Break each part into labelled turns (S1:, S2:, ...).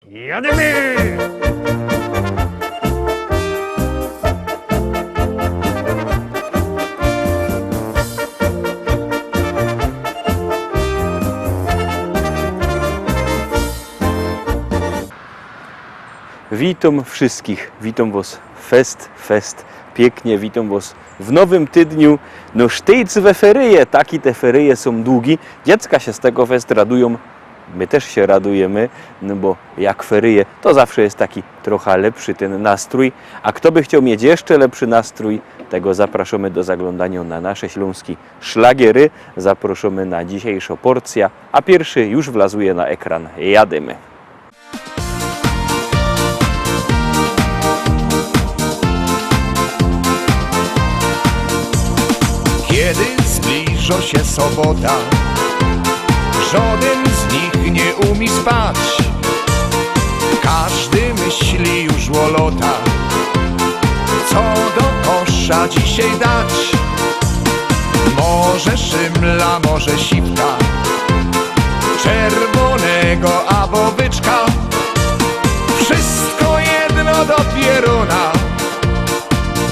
S1: Jadymy!
S2: Witam wszystkich, witam was fest, pięknie, witam was w nowym tydniu. No sztyjc we feryje, taki te feryje są długi, dziecka się z tego fest radują, my też się radujemy, no bo jak feryje, to zawsze jest taki trochę lepszy ten nastrój, a kto by chciał mieć jeszcze lepszy nastrój, tego zapraszamy do zaglądania na nasze śląskie szlagiery, zapraszamy na dzisiejszą porcję, a pierwszy już wlazuje na ekran, jadymy.
S3: Kiedy zbliża się sobota, żaden z nich nie umie spać. Każdy myśli już o lotach, co do kosza dzisiaj dać. Może szymla, może siwka, czerwonego albo byczka. Wszystko jedno do pieruna,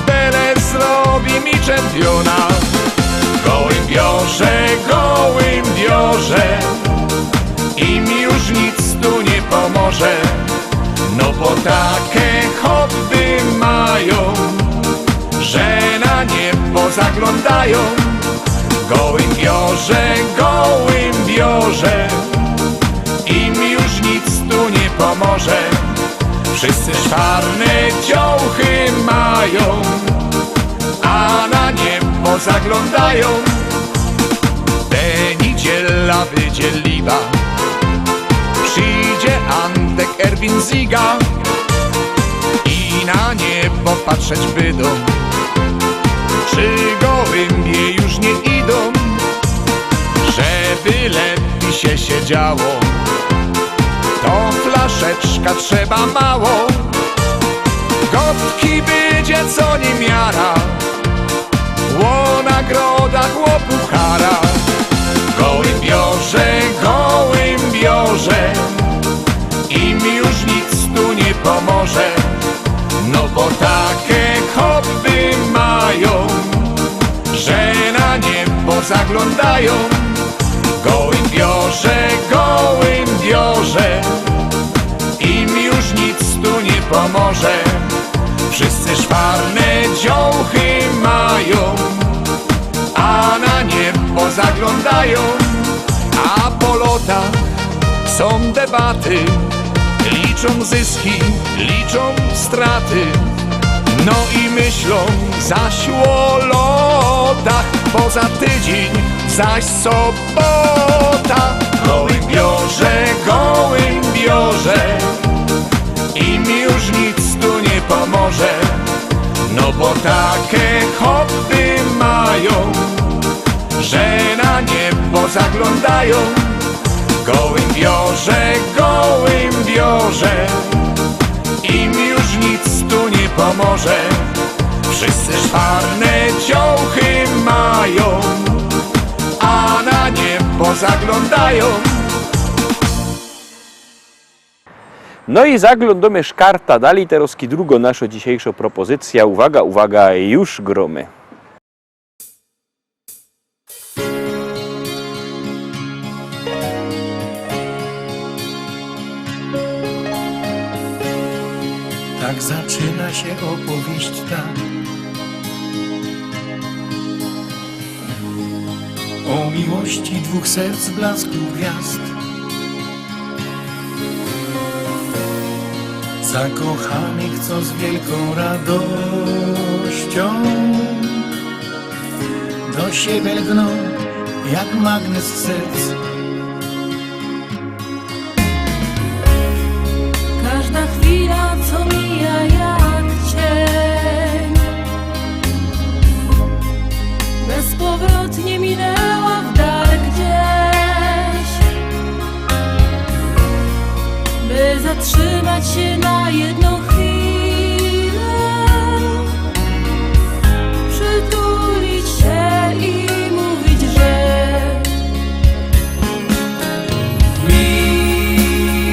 S3: byle zrobi mi czempiona. Gołym biorze, im już nic tu nie pomoże. No bo takie hobby mają, że na niebo zaglądają. Gołym biorze, im już nic tu nie pomoże. Wszyscy czarne dziołchy mają, a na niebo zaglądają. Te niedziela wydzieliwa, przyjdzie Antek Erwin Ziga i na niebo patrzeć bydą, czy gołębie już nie idą. Żeby lepiej się siedziało, to flaszeczka trzeba mało. Gotki będzie co niemiara, o nagrodach, o puchara. Gołym biorze, im już nic tu nie pomoże. No bo takie hobby mają, że na niebo zaglądają. Gołym biorze, im już nic tu nie pomoże. Wszyscy szwarne dziołchy mają, a na niebo zaglądają. A po lotach są debaty, liczą zyski, liczą straty. No i myślą zaś o lotach, bo za tydzień zaś sobota. Gołym biorze, im już nic tu nie pomoże. No bo takie hobby mają, że na niebo zaglądają. Gołym biorze, im już nic tu nie pomoże. Wszyscy czarne dziołchy mają, a na niebo zaglądają.
S2: No i zaglądamy szkarta dali teraz drugo nasza dzisiejsza propozycja. Uwaga, uwaga, już gromy.
S4: Tak zaczyna się opowieść ta o miłości dwóch serc blasku gwiazd. Zakochanych, co z wielką radością do siebie lgną jak magnes serc.
S5: Każda chwila, co mija jak cień, bezpowrotnie minęła w dal gdzieś, by zatrzymać się na jedną chwilę, przytulić się i mówić, że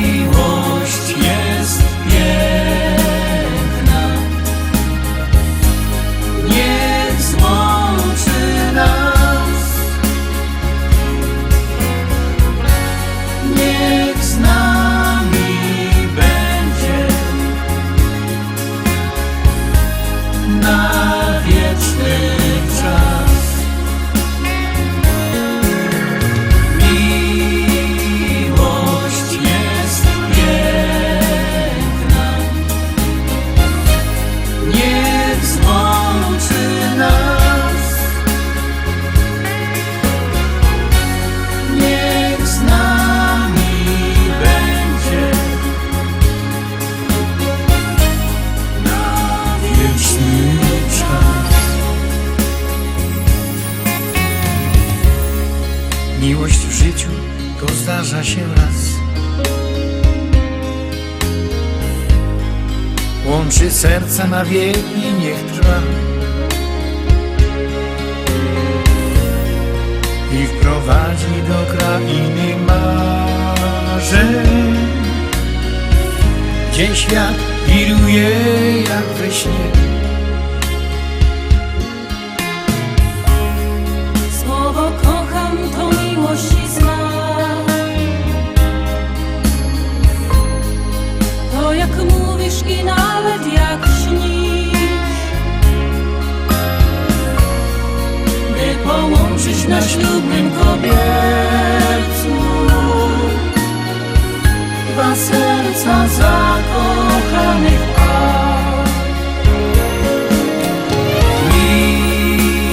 S4: miłość jest włączy serce na wieki, niech trwa i wprowadzi do krainy marzeń, gdzie świat wiruje jak we śnie.
S5: Słowo kocham to miłości znak. To jak mówisz i nawet jak śnisz, by połączyć na ślubnym kobiercu dwa serca zakochanych par.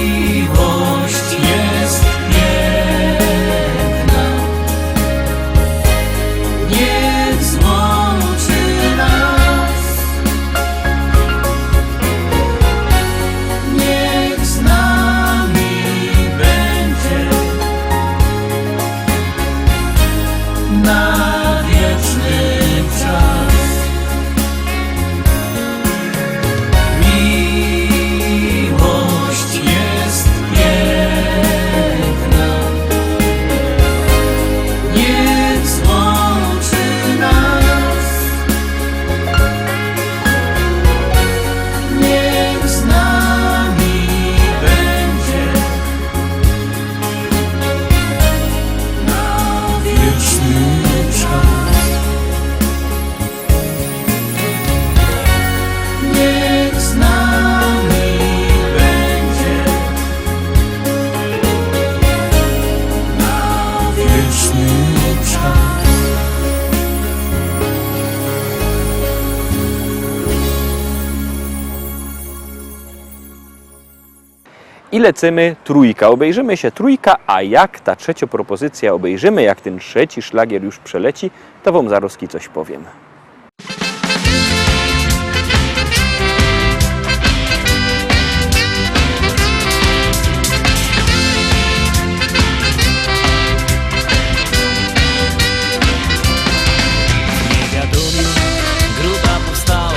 S5: Miłość jest piękna, niech złączy nas, niech z nami będzie na wieczny czas. Miłość jest piękna, niech złączy nas, niech z nami będzie na wieczny czas. Niech z nami będzie na wieczny czas.
S2: I lecimy trójka. Obejrzymy się trójka, a jak ta trzecia propozycja obejrzymy, jak ten trzeci szlagier już przeleci, to wam zaroski coś powiem.
S1: Wiadomiu, grupa powstała,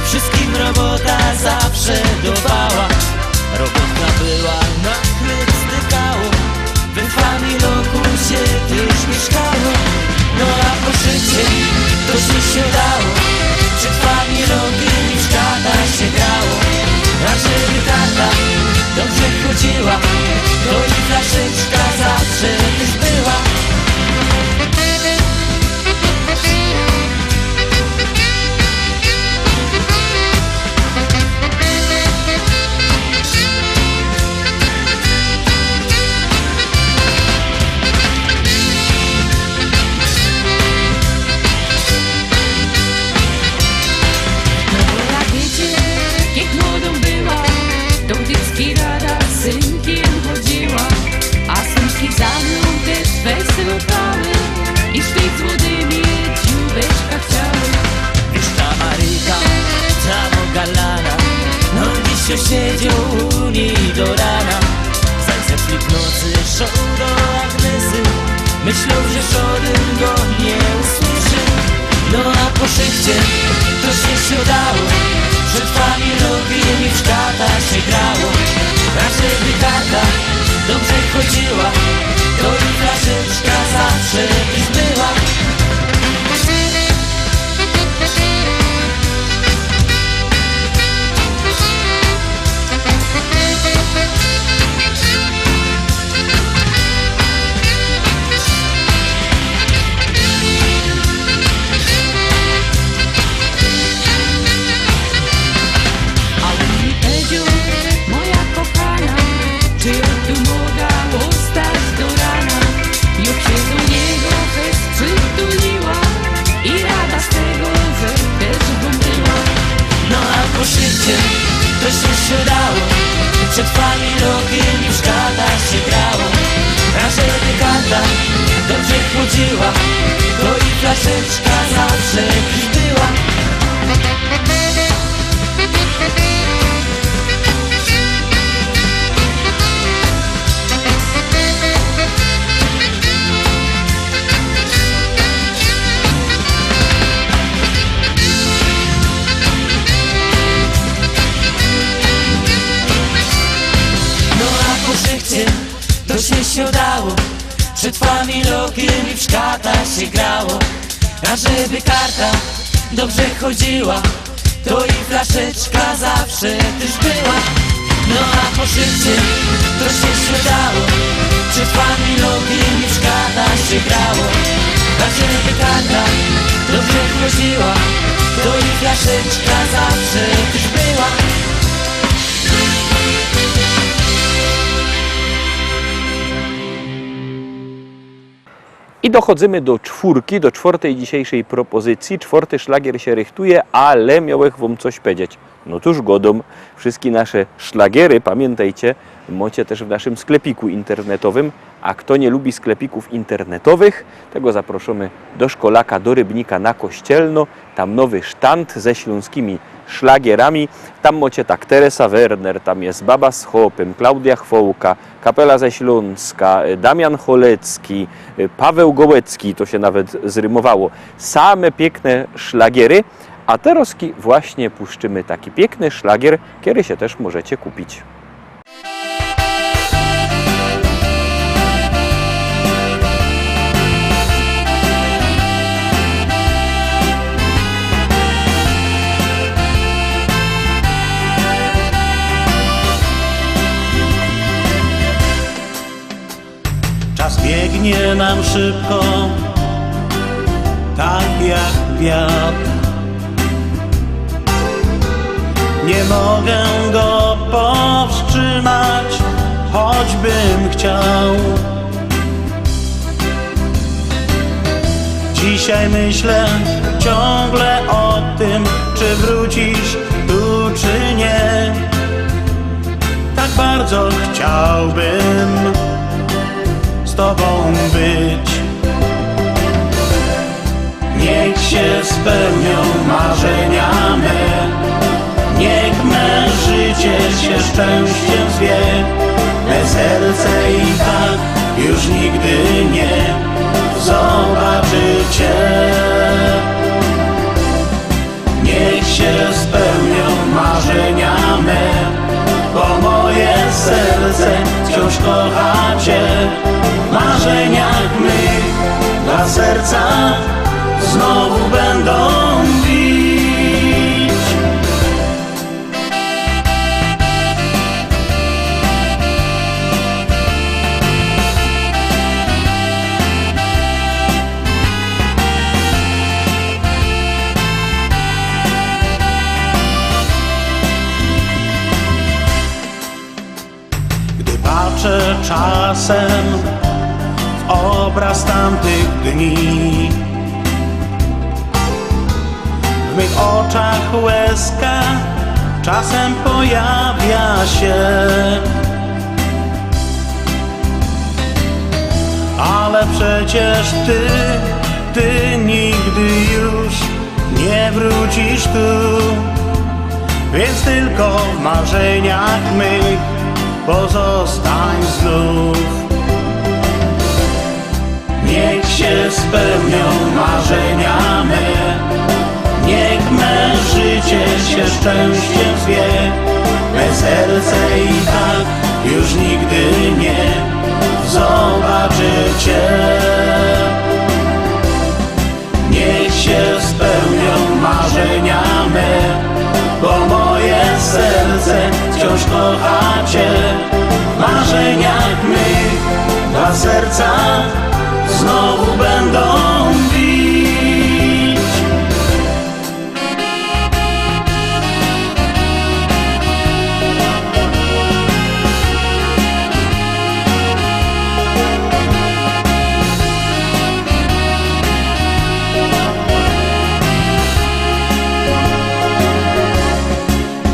S1: wszystkim robota zawsze dawała. Robota była, na chleb stykało, we familoku się też mieszkało. No a po szycie to się dało, przed familogiem i w szkata się grało. A żeby tata dobrze chodziła, to i flaszeczka zawsze też była. Jak młodą była, do dziecki rada synkiem chodziła, a synki za mną też weselowały i szli z młodymi dziubeczka chciały. Wiesz, ta Maryka, ta Mogalana, no dziś się siedział u niej do rana. Zajcepli w nocy szło do Agnesy, myślą, że żaden go nie usłyszy. No a po szychcie to się udało, przed familogiem i w szkata się grało. A żeby tata dobrze chodziła, to i flaszeczka zawsze też była. Moja kochana, czy tu młoda postać do rana? Już się do niego fest przytuliła i rada z tego, że też była. No a po szycie to się dało, przed familogiem i w szkata się grało. A żeby kata dobrze chodziła, to i flaszeczka zawsze była.
S5: się dało, przed familokiem i w szkata się grało. A żeby karta dobrze chodziła, to i flaszeczka zawsze też była. No a po szycie to się dało, przed familokiem i w szkata się grało. A żeby karta dobrze chodziła, to i flaszeczka zawsze też była.
S2: I dochodzimy do czwórki, do czwartej dzisiejszej propozycji. Czwarty szlagier się rychtuje, ale miałem wam coś powiedzieć. No tuż godą, wszystkie nasze szlagiery, pamiętajcie, macie też w naszym sklepiku internetowym. A kto nie lubi sklepików internetowych, tego zaproszamy do Szkolaka, do Rybnika na Kościelno. Tam nowy sztand ze śląskimi szlagierami. Tam macie tak Teresa Werner, tam jest Baba z Chopem, Klaudia Chwołka, Kapela ze Śląska, Damian Cholecki, Paweł Gołecki, to się nawet zrymowało. Same piękne szlagiery, a teraz właśnie puszczymy taki piękny szlagier, który się też możecie kupić.
S4: Czas biegnie nam szybko, tak jak wiatr. Nie mogę go powstrzymać, choćbym chciał. Dzisiaj myślę ciągle o tym, czy wrócisz tu, czy nie. Tak bardzo chciałbym z tobą być. Niech się spełnią marzenia me, niech me życie się szczęściem zwie. Me serce i tak już nigdy nie zobaczy cię. Niech się spełnią marzenia me, bo moje serce wciąż kocha cię. W marzeniach mych dla serca znowu będą bić. Gdy patrzę czasem w obraz tamtych dni, w mych oczach łezka czasem pojawia się. Ale przecież ty nigdy już nie wrócisz tu. Więc tylko w marzeniach mych pozostań znów. Niech się spełnią marzenia me, niech me życie się szczęściem zwie. Me serce i tak już nigdy nie zobaczy cię. Niech się spełnią marzenia me, bo moje serce wciąż kocha cię. W marzeniach mych dla serca znowu będą bić.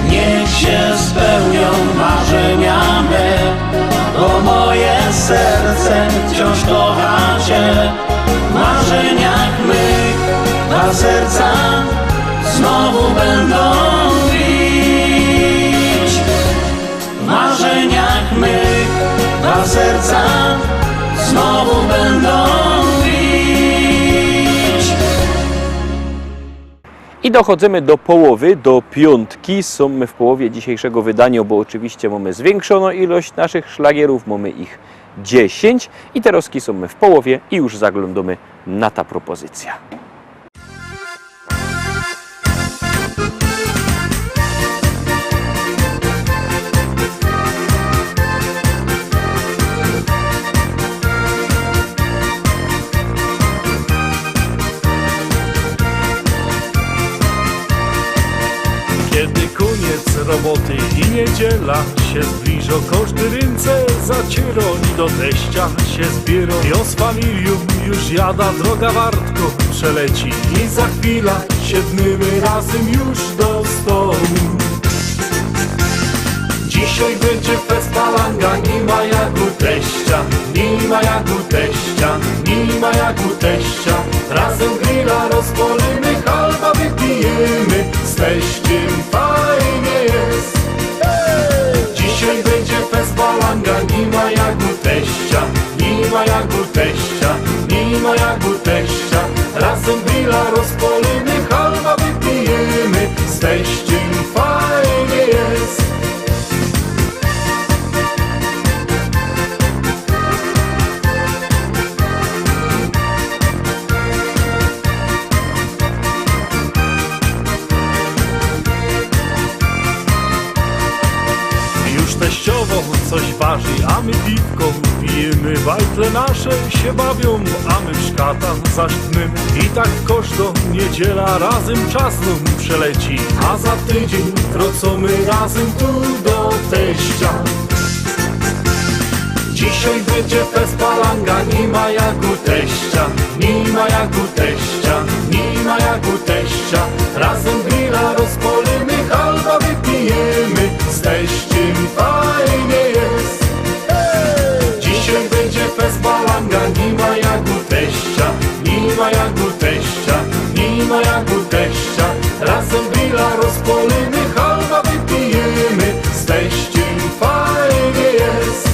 S4: Niech się spełnią marzenia me, bo moje serce wciąż kocha cię. W marzeniach mych dla serca znowu będą bić. W marzeniach mych dla serca znowu będą bić.
S2: I dochodzimy do połowy, do piątki. Są my w połowie dzisiejszego wydania, bo oczywiście mamy zwiększoną ilość naszych szlagierów, mamy ich 10 i teraz są my w połowie i już zaglądamy na ta propozycja.
S3: Kiedy koniec roboty i niedziela się zbliżą, każdy ręce zaciero i do teścia się zbierą. Jo z familią już jada, droga wartko przeleci i za chwilę siedmymy razem już do stołu. Dzisiaj będzie fest palanga, nie ma jak u teścia, nie ma jak u teścia, nie ma jak u teścia. Razem grilla rozpolimy, halba wypijemy, z teściem fajnie jest. Dzisiaj będzie fest palanga, nie ma jak u teścia, nie ma jak u teścia, nie ma jak u teścia. Razem grilla rozpolimy, halba wypijemy, z teściem fajnie jest. Teściowo coś waży, a my piwko pijemy. Bajtle nasze się bawią, a my w szkatach zasztmy. I tak każdą niedziela razem czas znów przeleci. A za tydzień wrócimy razem tu do teścia. Dzisiaj będzie fest palanga, nie ma jak u teścia, nie ma jak u teścia, nie ma jak u teścia. Razem grilla rozpolimy, halba wypijemy, z teściem fajnie jest. Dzisiaj będzie fest palanga, nie ma jak u teścia, nie ma jak u teścia, nie ma jak u teścia. Razem grilla rozpolimy, halba wypijemy, z teściem fajnie jest.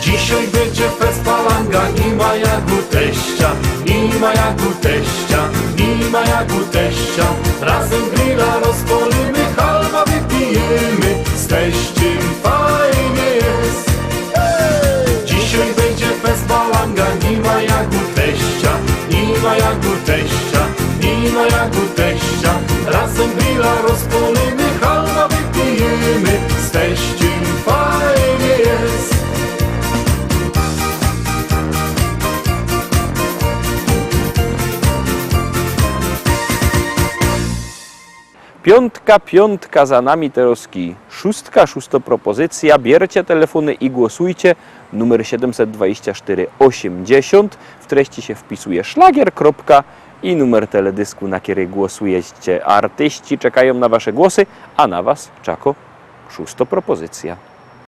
S3: Dzisiaj będzie fest palanga, nie ma jak u teścia, nie ma jak u teścia, nie ma jak u teścia. Razem grilla rozpolimy, halba wypijemy, z teściem fajnie jest. Dzisiaj będzie fest palanga, nie ma jak u teścia, nie ma jak u teścia, nie ma jak u teścia. Razem grilla rozpolimy, halba wypijemy, z teściem fajnie jest.
S2: Piątka za nami teroski. Szósta propozycja. Bierzcie telefony i głosujcie. Numer 724 80. W treści się wpisuje szlagier. I numer teledysku, na który głosujecie. Artyści czekają na wasze głosy, a na was czako szósta propozycja.